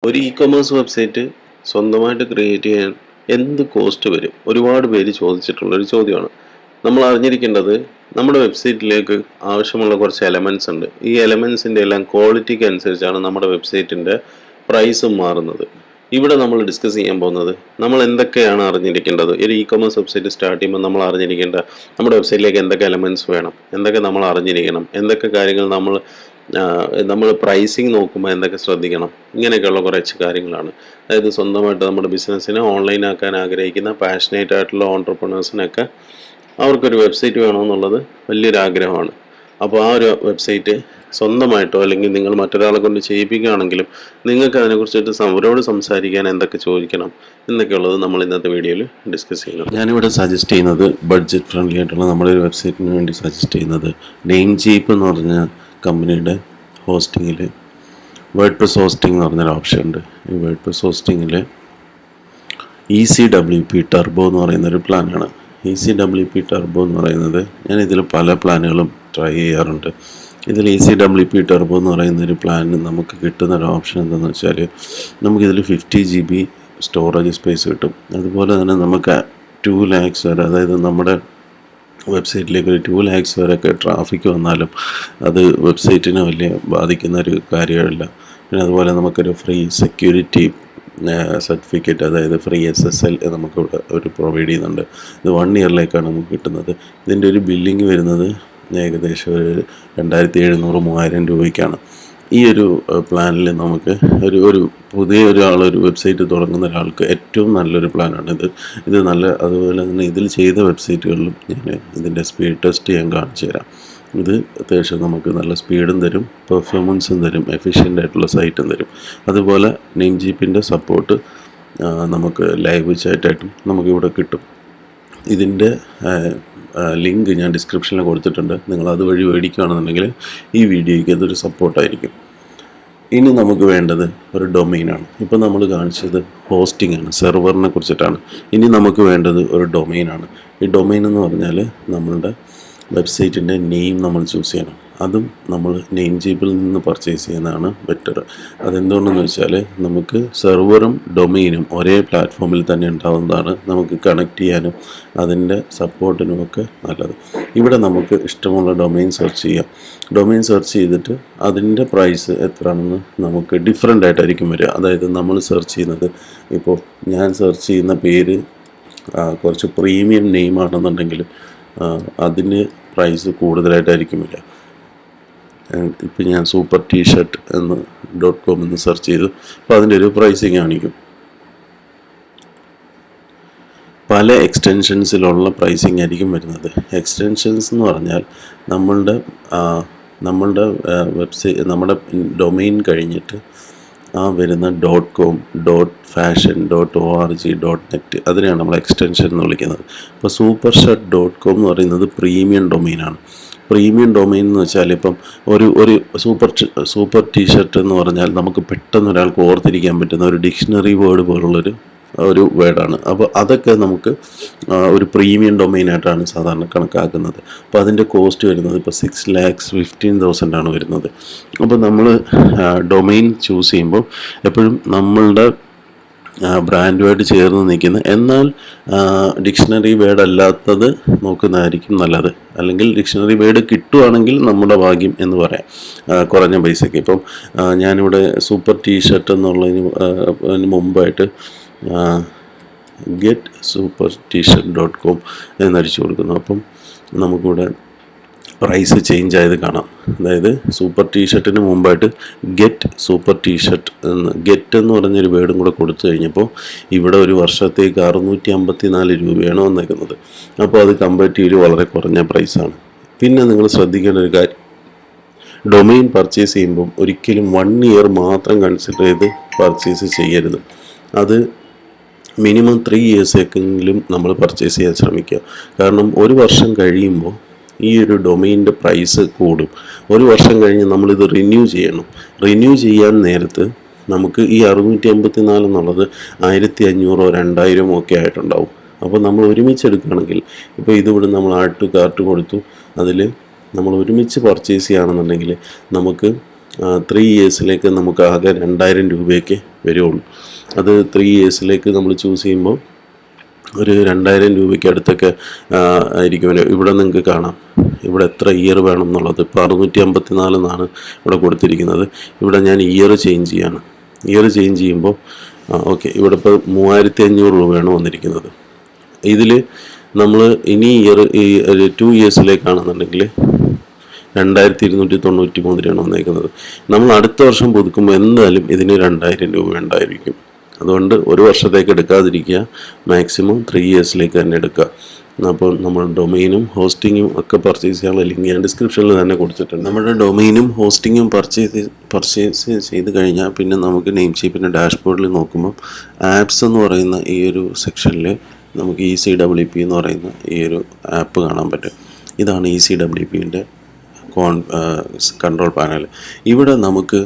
ഒരു e-commerce website സ്വന്തമായിട്ട് create ചെയ്യാൻ എന്ത് കോസ്റ്റ് വരും? ഒരുപാട് പേര് ചോദിച്ചിട്ടുള്ളൊരു ചോദ്യമാണ്. നമ്മൾ അറിഞ്ഞിരിക്കേണ്ടത് നമ്മുടെ വെബ്സൈറ്റിലേക്ക് ആവശ്യമുള്ള കുറച്ച് എലമെൻറ്റ്സ് ഉണ്ട്. ഈ എലമെൻറ്റ്സിൻ്റെ എല്ലാം ക്വാളിറ്റിക്ക് അനുസരിച്ചാണ് നമ്മുടെ വെബ്സൈറ്റിൻ്റെ പ്രൈസും മാറുന്നത്. ഇവിടെ നമ്മൾ ഡിസ്കസ് ചെയ്യാൻ പോകുന്നത് നമ്മൾ എന്തൊക്കെയാണ് അറിഞ്ഞിരിക്കേണ്ടത്. ഒരു ഇ-കൊമേഴ്സ് വെബ്സൈറ്റ് സ്റ്റാർട്ട് ചെയ്യുമ്പോൾ നമ്മൾ അറിഞ്ഞിരിക്കേണ്ട നമ്മുടെ വെബ്സൈറ്റിലേക്ക് എന്തൊക്കെ എലമെൻറ്റ്സ് വേണം, എന്തൊക്കെ നമ്മൾ അറിഞ്ഞിരിക്കണം, എന്തൊക്കെ കാര്യങ്ങൾ നമ്മൾ പ്രൈസിങ് നോക്കുമ്പോൾ എന്തൊക്കെ ശ്രദ്ധിക്കണം, ഇങ്ങനെയൊക്കെയുള്ള കുറച്ച് കാര്യങ്ങളാണ്. അതായത് സ്വന്തമായിട്ട് നമ്മുടെ ബിസിനസ്സിനെ ഓൺലൈൻ ആക്കാൻ ആഗ്രഹിക്കുന്ന പാഷനേറ്റ് ആയിട്ടുള്ള ഓൺട്രപ്രണേഴ്സിനൊക്കെ അവർക്കൊരു വെബ്സൈറ്റ് വേണമെന്നുള്ളത് വലിയൊരു ആഗ്രഹമാണ്. അപ്പോൾ ആ ഒരു വെബ്സൈറ്റ് സ്വന്തമായിട്ടോ അല്ലെങ്കിൽ നിങ്ങൾ മറ്റൊരാളെ കൊണ്ട് ചെയ്യിപ്പിക്കുകയാണെങ്കിലും നിങ്ങൾക്ക് അതിനെക്കുറിച്ചിട്ട് അവരോട് സംസാരിക്കാൻ എന്തൊക്കെ ചോദിക്കണം എന്നൊക്കെയുള്ളത് നമ്മൾ ഇന്നത്തെ വീഡിയോയിൽ ഡിസ്കസ് ചെയ്യുന്നു. ഞാനിവിടെ സജസ്റ്റ് ചെയ്യുന്നത് ബഡ്ജറ്റ് ഫ്രണ്ട്ലി ആയിട്ടുള്ള നമ്മുടെ ഒരു വെബ്സൈറ്റിന് വേണ്ടി സജസ്റ്റ് ചെയ്യുന്നത് നെയിം ജീപ്പ് എന്ന് പറഞ്ഞ കമ്പനിയുടെ ഹോസ്റ്റിങ്ങിൽ വേർഡ്പ്രസ് ഹോസ്റ്റിംഗ് എന്ന് പറഞ്ഞൊരു ഓപ്ഷൻ ഉണ്ട്. ഈ വേർഡ്പ്രസ് ഹോസ്റ്റിങ്ങിൽ ECWP ടർബോ എന്ന് പറയുന്നൊരു പ്ലാനാണ്. ECWP ടർബോ എന്ന് പറയുന്നത് ഞാനിതിൽ പല പ്ലാനുകളും ട്രൈ ചെയ്യാറുണ്ട്. ഇതിൽ ECWP ടർബോ എന്ന് പറയുന്നൊരു പ്ലാനിന് നമുക്ക് കിട്ടുന്നൊരു ഓപ്ഷൻ എന്താണെന്ന് വെച്ചാൽ നമുക്കിതിൽ 50 GB സ്റ്റോറേജ് സ്പേസ് കിട്ടും. അതുപോലെ തന്നെ നമുക്ക് 2 lakhs വരെ, അതായത് നമ്മുടെ വെബ്സൈറ്റിലേക്ക് ഒരു 2 lakhs വരെയൊക്കെ ട്രാഫിക് വന്നാലും അത് വെബ്സൈറ്റിനെ വലിയ ബാധിക്കുന്ന ഒരു കാര്യമല്ല. പിന്നെ അതുപോലെ നമുക്കൊരു ഫ്രീ സെക്യൂരിറ്റി സർട്ടിഫിക്കറ്റ്, അതായത് ഫ്രീ SSL നമുക്കിവിടെ ഒരു പ്രൊവൈഡ് ചെയ്യുന്നുണ്ട്. ഇത് 1 ഇയറിലേക്കാണ് നമുക്ക് കിട്ടുന്നത്. ഇതിൻ്റെ ഒരു ബില്ലിങ് വരുന്നത് ഏകദേശം ഒരു 2700-3000 രൂപയ്ക്കാണ്. ഈ ഒരു പ്ലാനിൽ നമുക്ക് ഒരു പുതിയ ഒരു വെബ്സൈറ്റ് തുടങ്ങുന്ന ഒരാൾക്ക് ഏറ്റവും നല്ലൊരു പ്ലാനാണിത്. ഇത് അതുപോലെ തന്നെ ഇതിൽ ചെയ്ത വെബ്സൈറ്റുകളിലും ഞാൻ ഇതിൻ്റെ സ്പീഡ് ടെസ്റ്റ് ഞാൻ കാണിച്ചു തരാം. ഇത് അത്യാവശ്യം നമുക്ക് നല്ല സ്പീഡും തരും, പെർഫോമൻസും തരും, എഫിഷ്യൻ്റ് ആയിട്ടുള്ള സൈറ്റും തരും. അതുപോലെ നെയിം ജീപ്പിൻ്റെ സപ്പോർട്ട് നമുക്ക് ലൈവ് ചാറ്റായിട്ടും നമുക്കിവിടെ കിട്ടും. ഇതിൻ്റെ ലിങ്ക് ഞാൻ ഡിസ്ക്രിപ്ഷനിൽ കൊടുത്തിട്ടുണ്ട്. നിങ്ങൾ അതുവഴി മേടിക്കുകയാണെന്നുണ്ടെങ്കിൽ ഈ വീഡിയോയ്ക്ക് അതൊരു സപ്പോർട്ടായിരിക്കും. ഇനി നമുക്ക് വേണ്ടത് ഒരു ഡൊമെയിനാണ്. ഇപ്പോൾ നമ്മൾ കാണിച്ചത് ഹോസ്റ്റിംഗ് ആണ്, സെർവറിനെ കുറിച്ചിട്ടാണ്. ഇനി നമുക്ക് വേണ്ടത് ഒരു ഡൊമെയിനാണ്. ഈ ഡൊമെയിൻ എന്ന് പറഞ്ഞാൽ നമ്മളുടെ വെബ്സൈറ്റിൻ്റെ നെയിം നമ്മൾ ചൂസ് ചെയ്യണം. അതും നമ്മൾ നെയിം ജീപ്പിൽ നിന്ന് പർച്ചേസ് ചെയ്യുന്നതാണ് ബെറ്റർ. അതെന്തുകൊണ്ടെന്ന് വെച്ചാൽ നമുക്ക് സെർവറും ഡൊമെയിനും ഒരേ പ്ലാറ്റ്ഫോമിൽ തന്നെ ഉണ്ടാവുന്നതാണ്. നമുക്ക് കണക്ട് ചെയ്യാനും അതിൻ്റെ സപ്പോർട്ടിനുമൊക്കെ നല്ലത്. ഇവിടെ നമുക്ക് ഇഷ്ടമുള്ള ഡൊമെയിൻ സെർച്ച് ചെയ്യാം. ഡൊമെയിൻ സെർച്ച് ചെയ്തിട്ട് അതിൻ്റെ പ്രൈസ് എത്രയാണെന്ന് നമുക്ക് ഡിഫറെൻ്റ് ആയിട്ടായിരിക്കും വരിക. അതായത് നമ്മൾ സെർച്ച് ചെയ്യുന്നത്, ഇപ്പോൾ ഞാൻ സെർച്ച് ചെയ്യുന്ന പേര് കുറച്ച് പ്രീമിയം നെയിം ആണെന്നുണ്ടെങ്കിൽ അതിന് പ്രൈസ് കൂടുതലായിട്ടായിരിക്കും വരിക. ഇപ്പം ഞാൻ സൂപ്പർ ടീഷർട്ട് .com എന്ന് സെർച്ച് ചെയ്തു. അപ്പോൾ അതിൻ്റെ ഒരു പ്രൈസിങ് കാണിക്കും. പല എക്സ്റ്റൻഷൻസിലുള്ള പ്രൈസിങ് ആയിരിക്കും വരുന്നത്. എക്സ്റ്റൻഷൻസ് എന്ന് പറഞ്ഞാൽ നമ്മളുടെ വെബ്സൈറ്റ്, നമ്മുടെ ഡൊമെയിൻ കഴിഞ്ഞിട്ട് വരുന്ന .com, .fashion, .org, .net അതിനെയാണ് നമ്മൾ എക്സ്റ്റൻഷൻ എന്ന് വിളിക്കുന്നത്. അപ്പോൾ സൂപ്പർ ഷർട്ട് .com എന്ന് പറയുന്നത് പ്രീമിയം ഡൊമെയിനാണ്. പ്രീമിയം ഡൊമെയിൻ എന്ന് വെച്ചാൽ ഇപ്പം ഒരു സൂപ്പർ ടീഷർട്ട് എന്ന് പറഞ്ഞാൽ നമുക്ക് പെട്ടെന്ന് ഒരാൾക്ക് ഓർത്തിരിക്കാൻ പറ്റുന്ന ഒരു ഡിക്ഷണറി വേർഡ് പോലുള്ളൊരു വേർഡാണ്. അപ്പോൾ അതൊക്കെ നമുക്ക് ഒരു പ്രീമിയം ഡൊമെയിനായിട്ടാണ് സാധാരണ കണക്കാക്കുന്നത്. അപ്പോൾ അതിൻ്റെ കോസ്റ്റ് വരുന്നത് ഇപ്പോൾ 6,15,000 ആണ് വരുന്നത്. അപ്പോൾ നമ്മൾ ഡൊമെയിൻ ചൂസ് ചെയ്യുമ്പോൾ എപ്പോഴും നമ്മളുടെ ബ്രാൻഡുമായിട്ട് ചേർന്ന് നിൽക്കുന്ന, എന്നാൽ ഡിക്ഷണറി വേർഡ് അല്ലാത്തത് നോക്കുന്നതായിരിക്കും നല്ലത്. അല്ലെങ്കിൽ ഡിക്ഷണറി വേർഡ് കിട്ടുവാണെങ്കിൽ നമ്മുടെ ഭാഗ്യം എന്ന് പറയാം, കുറഞ്ഞ പൈസയ്ക്ക്. ഇപ്പം ഞാനിവിടെ സൂപ്പർ ടീഷർട്ട് എന്നുള്ളതിന് മുമ്പായിട്ട് ഗെറ്റ് സൂപ്പർ ടീഷർട്ട് .com എന്നടിച്ചു കൊടുക്കുന്നു. അപ്പം നമുക്കിവിടെ പ്രൈസ് ചേഞ്ച് ആയത് കാണാം. അതായത് സൂപ്പർ ടീഷർട്ടിന് മുമ്പായിട്ട് ഗെറ്റ് സൂപ്പർ ടീഷർട്ട് ഗെറ്റ് എന്ന് പറഞ്ഞൊരു വേർഡും കൂടെ കൊടുത്തു കഴിഞ്ഞപ്പോൾ ഇവിടെ ഒരു വർഷത്തേക്ക് 654 രൂപയാണ് വന്നേക്കുന്നത്. അപ്പോൾ അത് കമ്പാരിറ്റീവ്ലി വളരെ കുറഞ്ഞ പ്രൈസാണ്. പിന്നെ നിങ്ങൾ ശ്രദ്ധിക്കേണ്ട ഒരു കാര്യം, ഡൊമെയിൻ പർച്ചേസ് ചെയ്യുമ്പം ഒരിക്കലും 1 ഇയർ മാത്രം കൺസിഡർ ചെയ്ത് പർച്ചേസ് ചെയ്യരുത്. അത് മിനിമം 3 ഇയേഴ്സെങ്കിലും നമ്മൾ പർച്ചേസ് ചെയ്യാൻ ശ്രമിക്കുക. കാരണം ഒരു വർഷം കഴിയുമ്പോൾ ഈ ഒരു ഡൊമെയിൻ്റെ പ്രൈസ് കൂടും. ഒരു വർഷം കഴിഞ്ഞ് നമ്മളിത് റിന്യൂ ചെയ്യണം. റിന്യൂ ചെയ്യാൻ നേരത്ത് നമുക്ക് ഈ 654 എന്നുള്ളത് 1500 2000 ഒക്കെ ആയിട്ടുണ്ടാവും. അപ്പോൾ നമ്മൾ ഒരുമിച്ചെടുക്കുകയാണെങ്കിൽ, ഇപ്പോൾ ഇതിവിടെ നമ്മൾ ആഡ് ടു കാർട്ട് കൊടുത്തു, അതിൽ നമ്മൾ ഒരുമിച്ച് പർച്ചേസ് ചെയ്യുകയാണെന്നുണ്ടെങ്കിൽ നമുക്ക് 3 ഇയേഴ്സിലേക്ക് നമുക്ക് ആകെ 2000 രൂപയ്ക്ക് വരുള്ളൂ. അത് 3 ഇയേഴ്സിലേക്ക് നമ്മൾ ചൂസ് ചെയ്യുമ്പോൾ ഒരു 2000 രൂപയ്ക്ക് അടുത്തൊക്കെ ആയിരിക്കും. ഇവിടെ നിങ്ങൾക്ക് കാണാം ഇവിടെ എത്ര ഇയർ വേണം എന്നുള്ളത്. ഇപ്പോൾ 654 എന്നാണ് ഇവിടെ കൊടുത്തിരിക്കുന്നത്. ഇവിടെ ഞാൻ ഇയർ ചേഞ്ച് ചെയ്യാണ്. ഇയർ ചേഞ്ച് ചെയ്യുമ്പോൾ ഓക്കെ, ഇവിടെ ഇപ്പോൾ 3500 രൂപയാണ് വന്നിരിക്കുന്നത്. ഇതിൽ നമ്മൾ ഇനി ഇയർ ഈ 2 ഇയേഴ്സിലേക്കാണെന്നുണ്ടെങ്കിൽ 2293 രൂപയാണ് വന്നേക്കുന്നത്. നമ്മൾ അടുത്ത വർഷം പുതുക്കുമ്പോൾ എന്തായാലും ഇതിന് 2000 രൂപ ഉണ്ടായിരിക്കും. അതുകൊണ്ട് ഒരു വർഷത്തേക്ക് എടുക്കാതിരിക്കുക, മാക്സിമം 3 ഇയേഴ്സിലേക്ക് തന്നെ എടുക്കുക. അപ്പോൾ നമ്മൾ ഡൊമെയിനും ഹോസ്റ്റിങ്ങും ഒക്കെ പർച്ചേസ് ചെയ്യാനുള്ള ലിങ്ക് ഞാൻ ഡിസ്ക്രിപ്ഷനിൽ തന്നെ കൊടുത്തിട്ടുണ്ട്. നമ്മുടെ ഡൊമെയിനും ഹോസ്റ്റിങ്ങും പർച്ചേസ് ചെയ്ത് കഴിഞ്ഞാൽ പിന്നെ നമുക്ക് നെയിം ഷീപ്പിൻ്റെ ഡാഷ്ബോർഡിൽ നോക്കുമ്പോൾ ആപ്സ് എന്ന് പറയുന്ന ഈ ഒരു സെക്ഷനിൽ നമുക്ക് ECWP എന്ന് പറയുന്ന ഈ ഒരു ആപ്പ് കാണാൻ പറ്റും. ഇതാണ് ECWPൻ്റെ കൺട്രോൾ പാനൽ. ഇവിടെ നമുക്ക്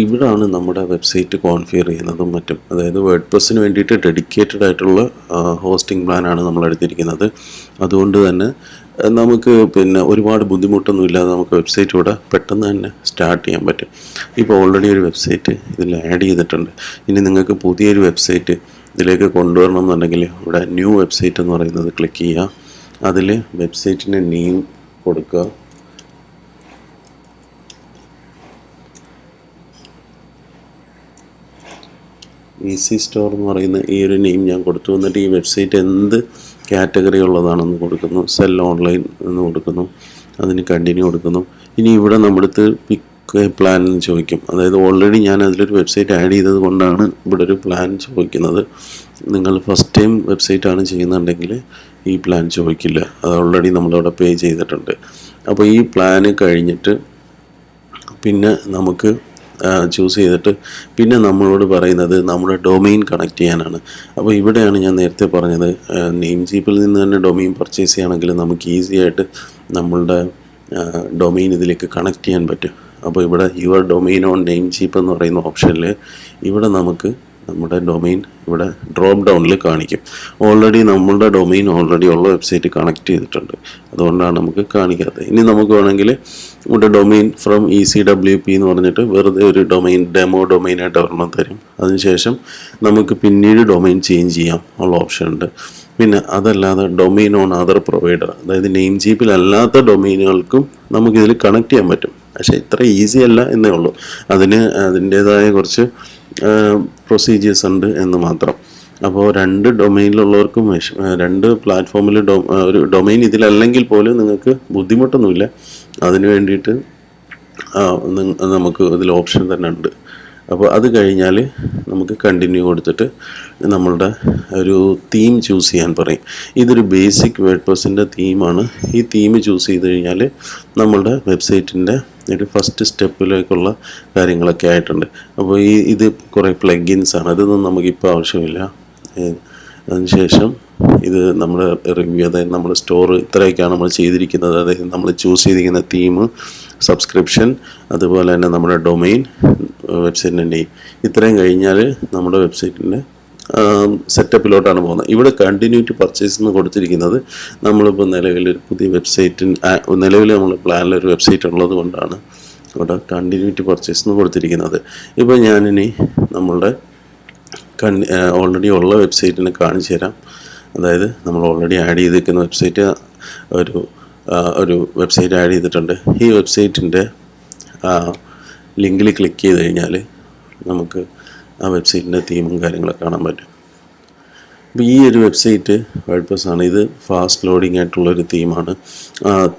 ഇവിടാണ് നമ്മുടെ വെബ്സൈറ്റ് കോൺഫിഗർ ചെയ്യുന്നതും മറ്റും. അതായത് വേർഡ്പ്രസ്സിന് വേണ്ടിയിട്ട് ഡെഡിക്കേറ്റഡ് ആയിട്ടുള്ള ഹോസ്റ്റിംഗ് പ്ലാനാണ് നമ്മൾ എടുത്തിരിക്കുന്നത്. അതുകൊണ്ട് തന്നെ നമുക്ക് പിന്നെ ഒരുപാട് ബുദ്ധിമുട്ടൊന്നും ഇല്ലാതെ നമുക്ക് വെബ്സൈറ്റ് ഇവിടെ പെട്ടെന്ന് തന്നെ സ്റ്റാർട്ട് ചെയ്യാൻ പറ്റും. ഇപ്പോൾ ഓൾറെഡി ഒരു വെബ്സൈറ്റ് ഇതിൽ ആഡ് ചെയ്തിട്ടുണ്ട്. ഇനി നിങ്ങൾക്ക് പുതിയൊരു വെബ്സൈറ്റ് ഇതിലേക്ക് കൊണ്ടുവരണം എന്നുണ്ടെങ്കിൽ ഇവിടെ ന്യൂ വെബ്സൈറ്റ് എന്ന് പറയുന്നത് ക്ലിക്ക് ചെയ്യുക. അതിൽ വെബ്സൈറ്റിൻ്റെ നെയിം കൊടുക്കുക. ഈസി സ്റ്റോർ എന്ന് പറയുന്ന ഈ ഒരു നെയിം ഞാൻ കൊടുത്തു. എന്നിട്ട് ഈ വെബ്സൈറ്റ് എന്ത് കാറ്റഗറി ഉള്ളതാണെന്ന് കൊടുക്കുന്നു. സെൽ ഓൺലൈൻ എന്ന് കൊടുക്കുന്നു. അതിന് കണ്ടിന്യൂ കൊടുക്കുന്നു. ഇനി ഇവിടെ നമ്മുടെ പിക്ക് പ്ലാൻ എന്ന് ചോദിക്കും. അതായത് ഓൾറെഡി ഞാൻ അതിലൊരു വെബ്സൈറ്റ് ആഡ് ചെയ്തത് കൊണ്ടാണ് ഇവിടെ ഒരു പ്ലാൻ ചോദിക്കുന്നത്. നിങ്ങൾ ഫസ്റ്റ് ടൈം വെബ്സൈറ്റാണ് ചെയ്യുന്നുണ്ടെങ്കിൽ ഈ പ്ലാൻ ചോദിക്കില്ല. അത് ഓൾറെഡി നമ്മളവിടെ പേ ചെയ്തിട്ടുണ്ട്. അപ്പോൾ ഈ പ്ലാന് കഴിഞ്ഞിട്ട് പിന്നെ നമുക്ക് ചൂസ് ചെയ്തിട്ട് പിന്നെ നമ്മളോട് പറയുന്നത് നമ്മുടെ ഡൊമെയിൻ കണക്ട് ചെയ്യാനാണ്. അപ്പോൾ ഇവിടെയാണ് ഞാൻ നേരത്തെ പറഞ്ഞത്, നെയിം ചീപ്പിൽ നിന്ന് തന്നെ ഡൊമെയിൻ പർച്ചേസ് ചെയ്യുകയാണെങ്കിൽ നമുക്ക് ഈസി ആയിട്ട് നമ്മളുടെ ഡൊമെയിൻ ഇതിലേക്ക് കണക്ട് ചെയ്യാൻ പറ്റും. അപ്പോൾ ഇവിടെ യുവർ ഡൊമെയിൻ ഓൺ നെയിം ചീപ്പ് എന്ന് പറയുന്ന ഓപ്ഷനിൽ ഇവിടെ നമുക്ക് നമ്മുടെ ഡൊമെയിൻ ഇവിടെ ഡ്രോപ്പ് ഡൗണിൽ കാണിക്കും. ഓൾറെഡി നമ്മളുടെ ഡൊമെയിൻ ഓൾറെഡി ഉള്ള വെബ്സൈറ്റ് കണക്ട് ചെയ്തിട്ടുണ്ട്. അതുകൊണ്ടാണ് നമുക്ക് കാണിക്കാത്തത്. ഇനി നമുക്ക് വേണമെങ്കിൽ ഇവിടെ ഡൊമെയിൻ ഫ്രം ECWP എന്ന് പറഞ്ഞിട്ട് വെറുതെ ഒരു ഡൊമെയിൻ ഡെമോ ഡൊമെയിനായിട്ട് ഒരെണ്ണം തരും. അതിനുശേഷം നമുക്ക് പിന്നീട് ഡൊമെയിൻ ചേഞ്ച് ചെയ്യാം ഉള്ള ഓപ്ഷൻ ഉണ്ട്. പിന്നെ അതല്ലാതെ ഡൊമെയിൻ ഓൺ അതർ പ്രൊവൈഡർ, അതായത് നെയിം ചീപ്പിൽ അല്ലാത്ത ഡൊമെയിനുകൾക്കും നമുക്കിതിൽ കണക്ട് ചെയ്യാൻ പറ്റും. പക്ഷേ ഇത്ര ഈസി അല്ല എന്നേ ഉള്ളൂ. അതിൻ്റേതായ കുറച്ച് പ്രൊസീജിയേഴ്സ് ഉണ്ട് എന്ന് മാത്രം. അപ്പോൾ 2 ഡൊമെയിനിലുള്ളവർക്കും 2 പ്ലാറ്റ്ഫോമിൽ ഒരു ഡൊമെയിൻ ഇതിലല്ലെങ്കിൽ പോലും നിങ്ങൾക്ക് ബുദ്ധിമുട്ടൊന്നുമില്ല. അതിന് വേണ്ടിയിട്ട് നമുക്ക് ഇതിൽ ഓപ്ഷൻ തന്നെ ഉണ്ട്. അപ്പോൾ അത് കഴിഞ്ഞാൽ നമുക്ക് കണ്ടിന്യൂ കൊടുത്തിട്ട് നമ്മളുടെ ഒരു തീം ചൂസ് ചെയ്യാൻ പറയും. ഇതൊരു ബേസിക് വേർഡ്പ്രസ്സിൻ്റെ തീമാണ്. ഈ തീം ചൂസ് ചെയ്ത് കഴിഞ്ഞാൽ നമ്മളുടെ വെബ്സൈറ്റിൻ്റെ ഒരു ഫസ്റ്റ് സ്റ്റെപ്പിലേക്കുള്ള കാര്യങ്ങളൊക്കെ ആയിട്ടുണ്ട്. അപ്പോൾ ഇത് കുറേ പ്ലഗിൻസാണ്. അതൊന്നും നമുക്കിപ്പോൾ ആവശ്യമില്ല. അതിനുശേഷം ഇത് നമ്മൾ റിവ്യൂ, അതായത് നമ്മുടെ സ്റ്റോർ ഇത്രയൊക്കെയാണ് നമ്മൾ ചെയ്തിരിക്കുന്നത്. അതായത് നമ്മൾ ചൂസ് ചെയ്തിരിക്കുന്ന തീം, സബ്സ്ക്രിപ്ഷൻ, അതുപോലെ തന്നെ നമ്മുടെ ഡൊമെയിൻ, വെബ്സൈറ്റിൻ്റെ നെയിം, ഇത്രയും കഴിഞ്ഞാൽ നമ്മുടെ വെബ്സൈറ്റിൻ്റെ സെറ്റപ്പിലോട്ടാണ് പോകുന്നത്. ഇവിടെ കണ്ടിന്യൂറ്റി പർച്ചേസ് എന്ന് കൊടുത്തിരിക്കുന്നത് നമ്മളിപ്പോൾ നിലവിലൊരു പുതിയ നിലവിൽ നമ്മൾ പ്ലാനിലൊരു വെബ്സൈറ്റ് ഉള്ളത് കൊണ്ടാണ് ഇവിടെ കണ്ടിന്യൂറ്റി പർച്ചേസ് എന്ന് കൊടുത്തിരിക്കുന്നത്. ഇപ്പോൾ ഞാനിനി നമ്മളുടെ ഓൾറെഡി ഉള്ള വെബ്സൈറ്റിനെ കാണിച്ചു തരാം. അതായത് നമ്മൾ ഓൾറെഡി ആഡ് ചെയ്തിരിക്കുന്ന വെബ്സൈറ്റ് ഒരു വെബ്സൈറ്റ് ആഡ് ചെയ്തിട്ടുണ്ട്. ഈ വെബ്സൈറ്റിൻ്റെ ലിങ്കിൽ ക്ലിക്ക് ചെയ്ത് കഴിഞ്ഞാൽ നമുക്ക് ആ വെബ്സൈറ്റിൻ്റെ തീമും കാര്യങ്ങളൊക്കെ കാണാൻ പറ്റും. അപ്പോൾ ഈ ഒരു വെബ്സൈറ്റ് വേർഡ്പ്രസ് ആണ്. ഇത് ഫാസ്റ്റ് ലോഡിങ് ആയിട്ടുള്ളൊരു തീമാണ്.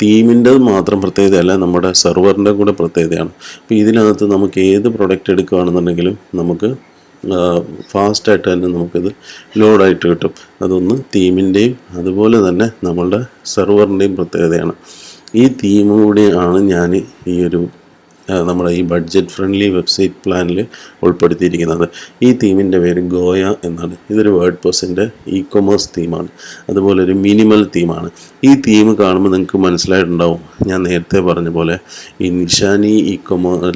തീമിൻ്റെ മാത്രം പ്രത്യേകതയല്ല, നമ്മുടെ സെർവറിൻ്റെ കൂടെ പ്രത്യേകതയാണ്. അപ്പോൾ ഇതിനകത്ത് നമുക്ക് ഏത് പ്രൊഡക്റ്റ് എടുക്കുകയാണെന്നുണ്ടെങ്കിലും നമുക്ക് ഫാസ്റ്റായിട്ട് തന്നെ നമുക്കിത് ലോഡായിട്ട് കിട്ടും. അതൊന്ന് തീമിൻ്റെയും അതുപോലെ തന്നെ നമ്മളുടെ സെർവറിൻ്റെയും പ്രത്യേകതയാണ്. ഈ തീം കൂടിയാണ് ഞാൻ ഈ ഒരു നമ്മുടെ ഈ ബഡ്ജറ്റ് ഫ്രണ്ട്ലി വെബ്സൈറ്റ് പ്ലാനിൽ ഉൾപ്പെടുത്തിയിരിക്കുന്നത്. ഈ തീമിൻ്റെ പേര് ഗോയ എന്നാണ്. ഇതൊരു വേർഡ്പ്രസ്സിൻ്റെ ഇ-കൊമേഴ്സ് തീമാണ്. അതുപോലെ ഒരു മിനിമൽ തീമാണ്. ഈ തീം കാണുമ്പോൾ നിങ്ങൾക്ക് മനസ്സിലായിട്ടുണ്ടാവും, ഞാൻ നേരത്തെ പറഞ്ഞ പോലെ ഈ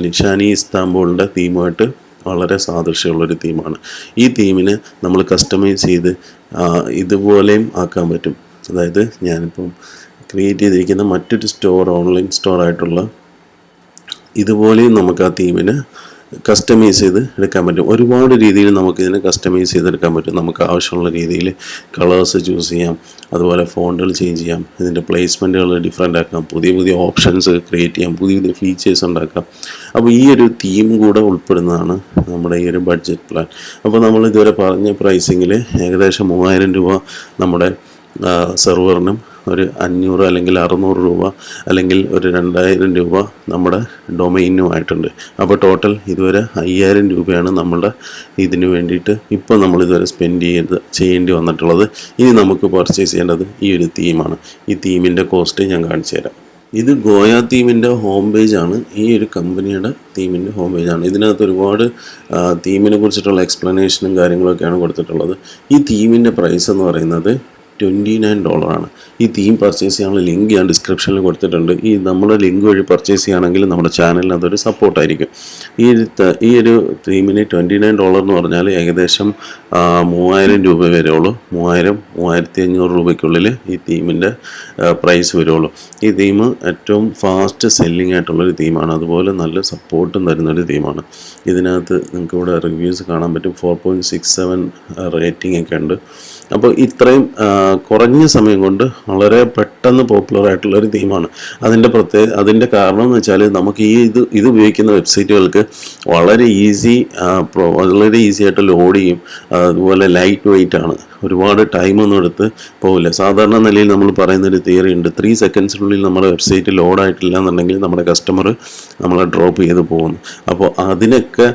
നിഷാനി ഇസ്താംബൂളിൻ്റെ തീമുമായിട്ട് വളരെ സാദൃശ്യമുള്ളൊരു തീമാണ്. ഈ തീമിനെ നമ്മൾ കസ്റ്റമൈസ് ചെയ്ത് ഇതുപോലെയും ആക്കാൻ പറ്റും. അതായത് ഞാനിപ്പം ക്രിയേറ്റ് ചെയ്തിരിക്കുന്ന മറ്റൊരു സ്റ്റോർ, ഓൺലൈൻ സ്റ്റോർ ആയിട്ടുള്ള ഇതുപോലെയും നമുക്ക് ആ തീമിന് കസ്റ്റമൈസ് ചെയ്ത് എടുക്കാൻ പറ്റും. ഒരുപാട് രീതിയിൽ നമുക്കിതിനെ കസ്റ്റമൈസ് ചെയ്തെടുക്കാൻ പറ്റും. നമുക്ക് ആവശ്യമുള്ള രീതിയിൽ കളേഴ്സ് ചൂസ് ചെയ്യാം, അതുപോലെ ഫോണ്ടുകൾ ചേഞ്ച് ചെയ്യാം, ഇതിൻ്റെ പ്ലേസ്മെൻറ്റുകൾ ഡിഫറെൻ്റ് ആക്കാം, പുതിയ പുതിയ ഓപ്ഷൻസ് ക്രിയേറ്റ് ചെയ്യാം, പുതിയ പുതിയ ഫീച്ചേഴ്സ് ഉണ്ടാക്കാം. അപ്പോൾ ഈ ഒരു തീം കൂടെ ഉൾപ്പെടുന്നതാണ് നമ്മുടെ ഈ ഒരു ബഡ്ജറ്റ് പ്ലാൻ. അപ്പോൾ നമ്മൾ ഇതുവരെ പറഞ്ഞ പ്രൈസിങ്ങിൽ ഏകദേശം 3000 രൂപ നമ്മുടെ സെർവറിനും ഒരു 500 അല്ലെങ്കിൽ 600 രൂപ അല്ലെങ്കിൽ ഒരു 2000 രൂപ നമ്മുടെ ഡൊമൈനുമായിട്ടുണ്ട്. അപ്പോൾ ടോട്ടൽ ഇതുവരെ 5000 രൂപയാണ് നമ്മളുടെ ഇതിന് വേണ്ടിയിട്ട് ഇപ്പോൾ നമ്മളിതുവരെ ചെയ്യേണ്ടി വന്നിട്ടുള്ളത്. ഇനി നമുക്ക് പർച്ചേസ് ചെയ്യേണ്ടത് ഈ ഒരു തീമാണ്. ഈ തീമിൻ്റെ കോസ്റ്റ് ഞാൻ കാണിച്ചു തരാം. ഇത് ഗോയ തീമിൻ്റെ ഹോം പേജാണ്. ഈ ഒരു കമ്പനിയുടെ തീമിൻ്റെ ഹോം പേജാണ്. ഇതിനകത്ത് ഒരുപാട് തീമിനെ കുറിച്ചിട്ടുള്ള എക്സ്പ്ലനേഷനും കാര്യങ്ങളൊക്കെയാണ് കൊടുത്തിട്ടുള്ളത്. ഈ തീമിൻ്റെ പ്രൈസ് എന്ന് പറയുന്നത് $29. ഈ തീം പർച്ചേസ് ചെയ്യാനുള്ള ലിങ്ക് ഞാൻ ഡിസ്ക്രിപ്ഷനിൽ കൊടുത്തിട്ടുണ്ട്. നമ്മുടെ ലിങ്ക് വഴി പർച്ചേസ് ചെയ്യുകയാണെങ്കിൽ നമ്മുടെ ചാനലിന് അതൊരു സപ്പോർട്ടായിരിക്കും. ഈ ഒരു തീമിന് $29 എന്ന് പറഞ്ഞാൽ ഏകദേശം 3000 രൂപ വരെയുള്ളൂ. 3500 രൂപയ്ക്കുള്ളിൽ ഈ തീമിൻ്റെ പ്രൈസ് വരുള്ളൂ. ഈ തീം ഏറ്റവും ഫാസ്റ്റ് സെല്ലിംഗ് ആയിട്ടുള്ളൊരു തീമാണ്. അതുപോലെ നല്ല സപ്പോർട്ടും തരുന്നൊരു തീമാണ്. ഇതിനകത്ത് നിങ്ങൾക്ക് ഇവിടെ റിവ്യൂസ് കാണാൻ പറ്റും. 4.67 റേറ്റിംഗ് ഒക്കെ ഉണ്ട്. അപ്പോൾ ഇത്രയും കുറഞ്ഞ സമയം കൊണ്ട് വളരെ പെട്ടെന്ന് പോപ്പുലർ ആയിട്ടുള്ളൊരു തീമാണ്. അതിൻ്റെ കാരണം എന്ന് വെച്ചാൽ നമുക്ക് ഇത് ഉപയോഗിക്കുന്ന വെബ്സൈറ്റുകൾക്ക് വളരെ ഈസി ആയിട്ട് ലോഡ് ചെയ്യും. അതുപോലെ ലൈറ്റ് വെയിറ്റ് ആണ്. ഒരുപാട് ടൈമൊന്നും എടുത്ത് പോകില്ല. സാധാരണ നിലയിൽ നമ്മൾ പറയുന്നൊരു തിയറി ഉണ്ട്, 3 സെക്കൻഡ്സിനുള്ളിൽ നമ്മുടെ വെബ്സൈറ്റ് ലോഡായിട്ടില്ല എന്നുണ്ടെങ്കിൽ നമ്മുടെ കസ്റ്റമർ നമ്മളെ ഡ്രോപ്പ് ചെയ്ത് പോകുന്നു. അപ്പോൾ അതിനൊക്കെ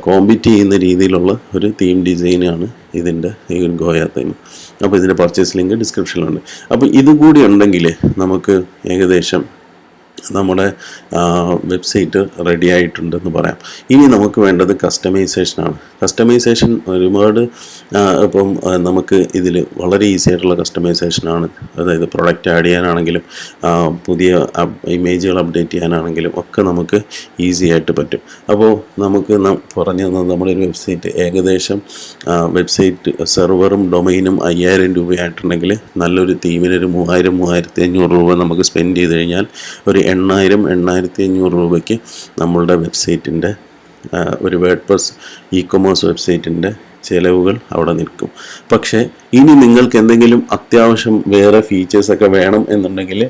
കോമ്പീറ്റ് ചെയ്യുന്ന രീതിയിലുള്ള ഒരു തീം ഡിസൈനാണ് ഇതിൻ്റെ ഈ ഗോയ തീം. അപ്പോൾ ഇതിൻ്റെ പർച്ചേസ് ലിങ്ക് ഡിസ്ക്രിപ്ഷനിലുണ്ട്. അപ്പോൾ ഇതുകൂടി ഉണ്ടെങ്കിൽ നമുക്ക് ഏകദേശം നമ്മുടെ വെബ്സൈറ്റ് റെഡി ആയിട്ടുണ്ടെന്ന് പറയാം. ഇനി നമുക്ക് വേണ്ടത് കസ്റ്റമൈസേഷനാണ്. കസ്റ്റമൈസേഷൻ ഒരുപാട് ഇപ്പം നമുക്ക് ഇതിൽ വളരെ ഈസി ആയിട്ടുള്ള കസ്റ്റമൈസേഷനാണ്. അതായത് പ്രൊഡക്റ്റ് ആഡ് ചെയ്യാനാണെങ്കിലും പുതിയ ഇമേജുകൾ അപ്ഡേറ്റ് ചെയ്യാനാണെങ്കിലും ഒക്കെ നമുക്ക് ഈസി ആയിട്ട് പറ്റും. അപ്പോൾ നമുക്ക് പറഞ്ഞു തന്നത് നമ്മുടെ ഒരു വെബ്സൈറ്റ് ഏകദേശം വെബ്സൈറ്റ് സെർവറും ഡൊമൈനും 5000 രൂപയായിട്ടുണ്ടെങ്കിൽ നല്ലൊരു തീമിനൊരു 3500 രൂപ നമുക്ക് സ്പെൻഡ് ചെയ്ത് കഴിഞ്ഞാൽ ഒരു 8500 രൂപയ്ക്ക് നമ്മളുടെ വെബ്സൈറ്റിൻ്റെ ഒരു വേർഡ്പ്രസ് ഇ-കൊമേഴ്സ് വെബ്സൈറ്റിൻ്റെ ചിലവുകൾ അവിടെ നിൽക്കും. പക്ഷേ ഇനി നിങ്ങൾക്ക് എന്തെങ്കിലും അത്യാവശ്യം വേറെ ഫീച്ചേഴ്സൊക്കെ വേണം എന്നുണ്ടെങ്കിൽ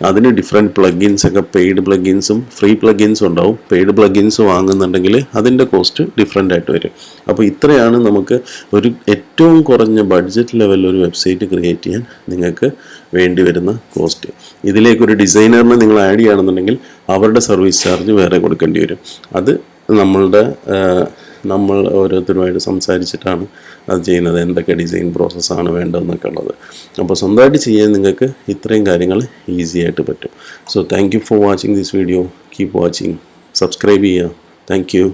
അതിന് ഡിഫറെൻറ്റ് പ്ലഗിൻസ് ഒക്കെ പെയ്ഡ് പ്ലഗിൻസും ഫ്രീ പ്ലഗിൻസും ഉണ്ടാവും. പെയ്ഡ് പ്ലഗിൻസ് വാങ്ങുന്നുണ്ടെങ്കിൽ അതിൻ്റെ കോസ്റ്റ് ഡിഫറെൻ്റ് ആയിട്ട് വരും. അപ്പോൾ ഇത്രയാണ് നമുക്ക് ഒരു ഏറ്റവും കുറഞ്ഞ ബഡ്ജറ്റ് ലെവലിൽ ഒരു വെബ്സൈറ്റ് ക്രിയേറ്റ് ചെയ്യാൻ നിങ്ങൾക്ക് വേണ്ടി വരുന്ന കോസ്റ്റ്. ഇതിലേക്കൊരു ഡിസൈനറിനെ നിങ്ങൾ ആഡ് ചെയ്യുകയാണെന്നുണ്ടെങ്കിൽ അവരുടെ സർവീസ് ചാർജ് വേറെ കൊടുക്കേണ്ടി വരും. അത് നമ്മൾ ഓരോരുത്തരുമായിട്ട് സംസാരിച്ചിട്ടാണ് അത് ചെയ്യുന്നത്, എന്തൊക്കെ ഡിസൈൻ പ്രോസസ്സാണ് വേണ്ടതെന്നൊക്കെ ഉള്ളത്. അപ്പോൾ സ്വന്തമായിട്ട് ചെയ്യാൻ നിങ്ങൾക്ക് ഇത്രയും കാര്യങ്ങൾ ഈസി ആയിട്ട് പറ്റും. So thank you for watching this video. Keep watching. Subscribe ചെയ്യുക. Thank U.